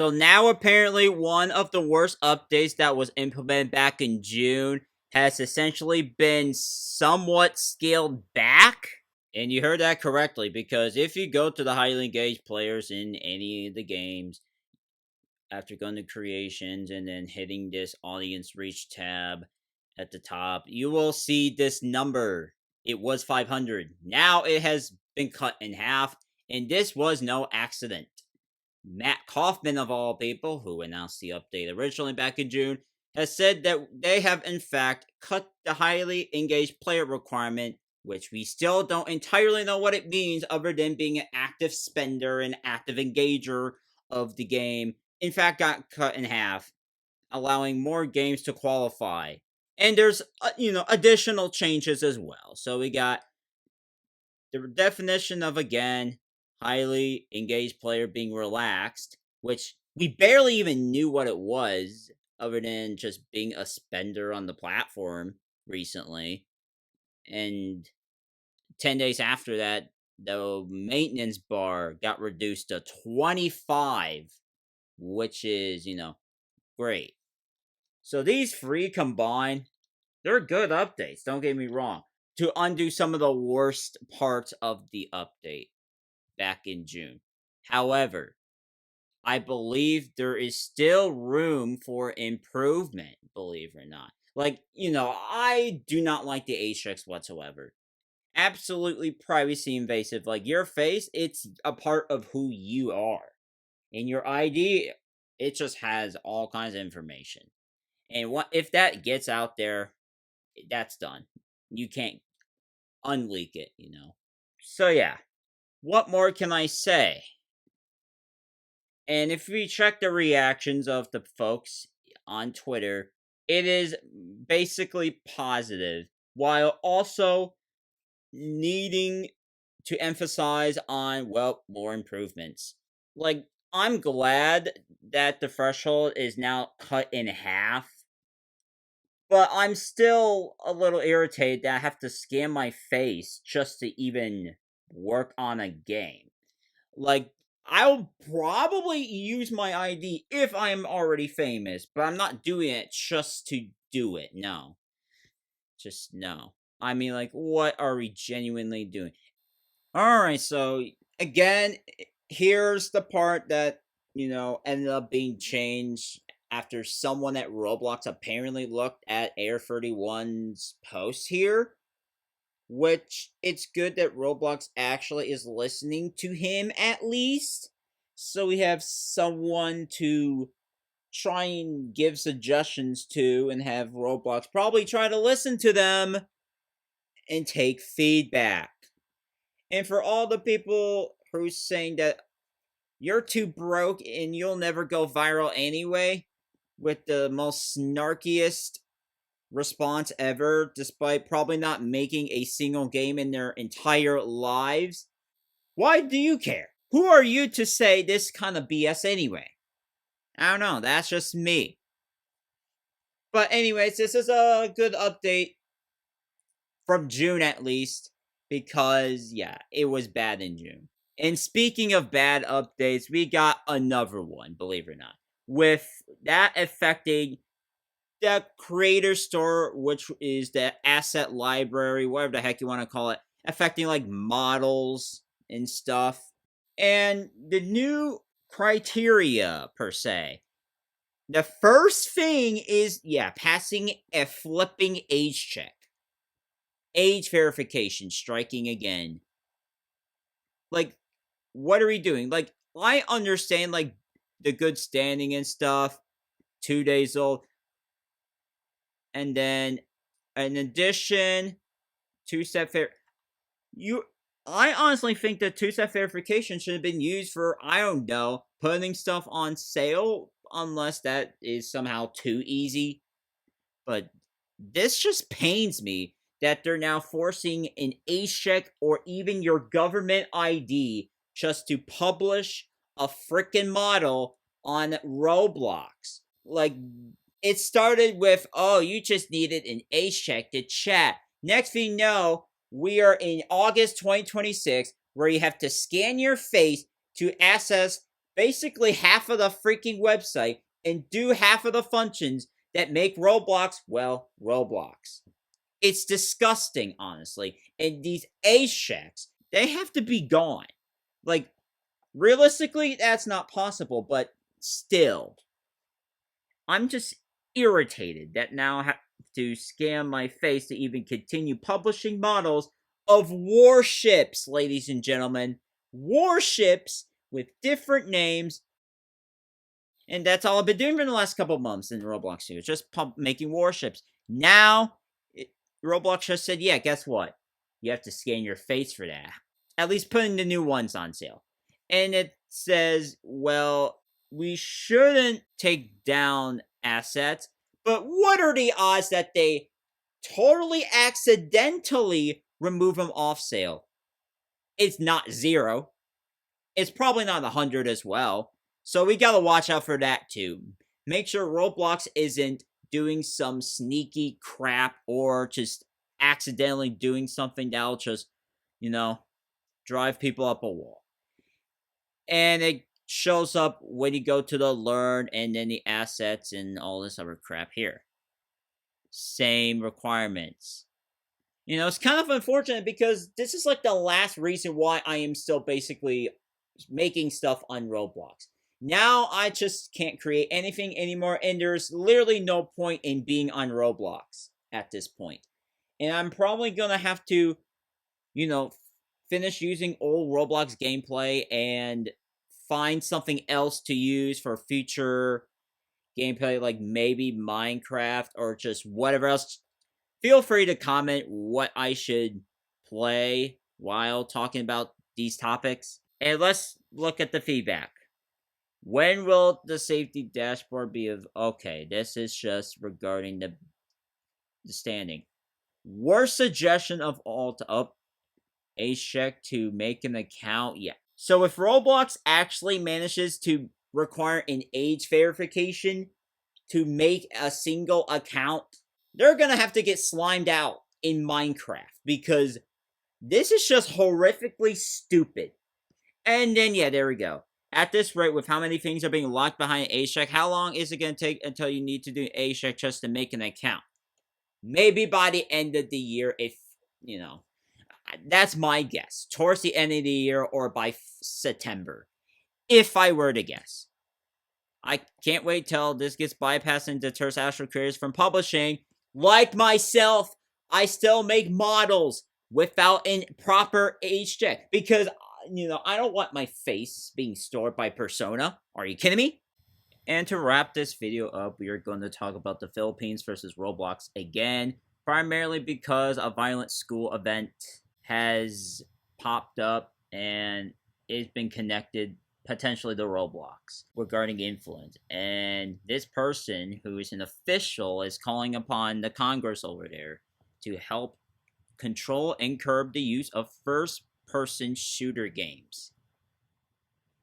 So now apparently one of the worst updates that was implemented back in June has essentially been somewhat scaled back. And you heard that correctly, because if you go to the highly engaged players in any of the games, after going to creations and then hitting this audience reach tab at the top, you will see this number. It was 500. Now it has been cut in half, and this was no accident. Matt Kaufman, of all people, who announced the update originally back in June, has said that they have in fact cut the highly engaged player requirement, which we still don't entirely know what it means other than being an active spender and active engager of the game. In fact, got cut in half, allowing more games to qualify. And there's, additional changes as well. So we got the definition of, again, highly engaged player being relaxed, which we barely even knew what it was, other than just being a spender on the platform recently. And 10 days after that, the maintenance bar got reduced to 25, which is, great. So these three combined, they're good updates, don't get me wrong, to undo some of the worst parts of the update back in June. However, I believe there is still room for improvement, believe it or not. I do not like the age checks whatsoever. Absolutely privacy invasive. Like, your face, it's a part of who you are. And your ID, it just has all kinds of information. And if that gets out there, that's done. You can't unleak it. So yeah, what more can I say? And if we check the reactions of the folks on Twitter, it is basically positive, while also needing to emphasize on, well, more improvements. Like, I'm glad that the threshold is now cut in half, but I'm still a little irritated that I have to scan my face just to even work on a game. Like, I'll probably use my ID if I am already famous, but I'm not doing it just to do it. No. Just no. I mean, like, what are we genuinely doing? Alright, so, again, here's the part that, ended up being changed after someone at Roblox apparently looked at Air 31's post here. Which, it's good that Roblox actually is listening to him at least. So we have someone to try and give suggestions to, and have Roblox probably try to listen to them and take feedback. And for all the people who's saying that you're too broke and you'll never go viral anyway, with the most snarkiest response ever, despite probably not making a single game in their entire lives, why do you care? Who are you to say this kind of BS anyway? I don't know, that's just me. But anyways, this is a good update from June at least, because yeah, it was bad in June. And speaking of bad updates, we got another one, believe it or not, with that affecting the creator store, which is the asset library, whatever the heck you want to call it, affecting like models and stuff. And the new criteria, per se. The first thing is, yeah, passing a flipping age check. Age verification striking again. Like, what are we doing? Like, I understand, like, the good standing and stuff. 2 days old. And then, in addition, two-step I honestly think that two-step verification should have been used for, I don't know, putting stuff on sale, unless that is somehow too easy. But this just pains me that they're now forcing an age check or even your government ID just to publish a freaking model on Roblox. Like, it started with, oh, you just needed an age check to chat. Next thing you know, we are in August 2026, where you have to scan your face to access basically half of the freaking website and do half of the functions that make Roblox, well, Roblox. It's disgusting, honestly. And these age checks, they have to be gone. Like, realistically, that's not possible, but still. I'm just irritated that now I have to scam my face to even continue publishing models of warships, ladies and gentlemen. Warships with different names. And that's all I've been doing for the last couple months in Roblox Studios, just making warships. Now, Roblox just said, yeah, guess what? You have to scan your face for that. At least putting the new ones on sale. And it says, well, we shouldn't take down assets, but what are the odds that they totally accidentally remove them off sale? It's not 0. It's probably not 100 as well. So we gotta watch out for that too. Make sure Roblox isn't doing some sneaky crap or just accidentally doing something that'll just, drive people up a wall. And it shows up when you go to the learn and then the assets and all this other crap here. Same requirements. It's kind of unfortunate because this is like the last reason why I am still basically making stuff on Roblox. Now I just can't create anything anymore, and there's literally no point in being on Roblox at this point. And I'm probably gonna have to, finish using old Roblox gameplay and find something else to use for future gameplay, like maybe Minecraft or just whatever else. Feel free to comment what I should play while talking about these topics. And let's look at the feedback. When will the safety dashboard be of... Okay, this is just regarding the standing. Worst suggestion of all to up age check to make an account. Yeah. So if Roblox actually manages to require an age verification to make a single account, they're gonna have to get slimed out in Minecraft because this is just horrifically stupid. And then, yeah, there we go. At this rate, with how many things are being locked behind age check, how long is it going to take until you need to do age check just to make an account? Maybe by the end of the year, if, that's my guess. Towards the end of the year or by September, if I were to guess. I can't wait till this gets bypassed and deters actual creators from publishing. Like myself, I still make models without a proper age check because I don't want my face being stored by Persona. Are you kidding me? And to wrap this video up, we are going to talk about the Philippines versus Roblox again, primarily because a violent school event has popped up and it's been connected potentially to Roblox regarding influence. And this person, who is an official, is calling upon the Congress over there to help control and curb the use of first-person shooter games.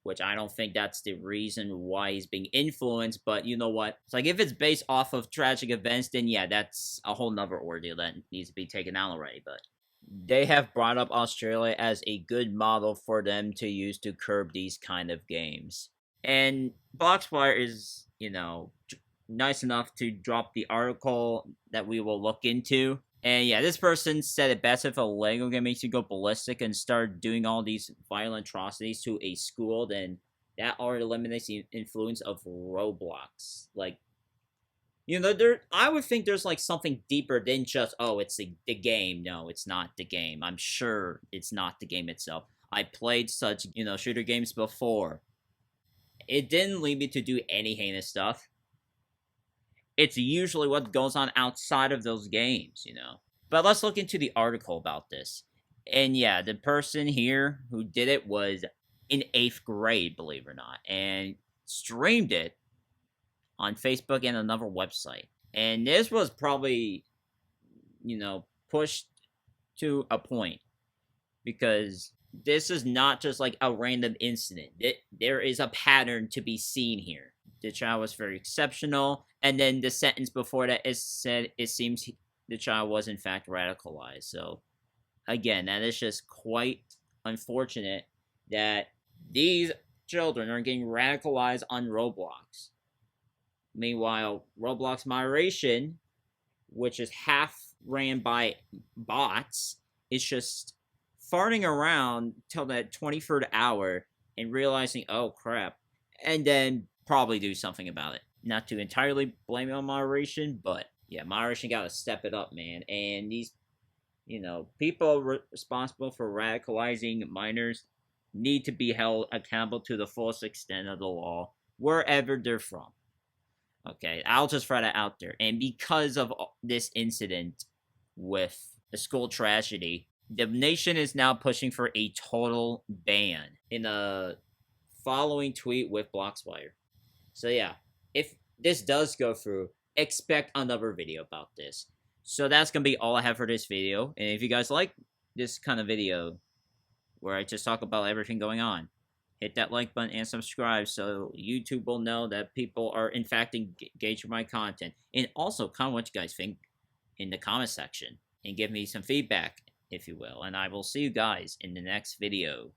Which I don't think that's the reason why he's being influenced, but you know what? It's like, if it's based off of tragic events, then yeah, that's a whole nother ordeal that needs to be taken out already, but they have brought up Australia as a good model for them to use to curb these kind of games. And Boxfire is, nice enough to drop the article that we will look into. And yeah, this person said it best: if a Lego game makes you go ballistic and start doing all these violent atrocities to a school, then that already eliminates the influence of Roblox. Like, I would think there's like something deeper than just, oh, it's the game. No, it's not the game. I'm sure it's not the game itself. I played such, shooter games before. It didn't lead me to do any heinous stuff. It's usually what goes on outside of those games, But let's look into the article about this. And yeah, the person here who did it was in 8th grade, believe it or not, and streamed it on Facebook and another website. And this was probably, pushed to a point because this is not just like a random incident. There is a pattern to be seen here. The child was very exceptional, and then the sentence before that is said, it seems the child was in fact radicalized. So, again, that is just quite unfortunate that these children are getting radicalized on Roblox. Meanwhile, Roblox moderation, which is half ran by bots, is just farting around till that 23rd hour and realizing, oh crap, and then probably do something about it. Not to entirely blame it on moderation, but yeah, moderation got to step it up, man. And these, people responsible for radicalizing minors need to be held accountable to the fullest extent of the law, wherever they're from. Okay, I'll just throw that out there. And because of this incident with the school tragedy, the nation is now pushing for a total ban in a following tweet with Blockswire. So yeah, if this does go through, expect another video about this. So that's going to be all I have for this video. And if you guys like this kind of video, where I just talk about everything going on, hit that like button and subscribe so YouTube will know that people are in fact engaged with my content. And also comment what you guys think in the comment section and give me some feedback, if you will. And I will see you guys in the next video.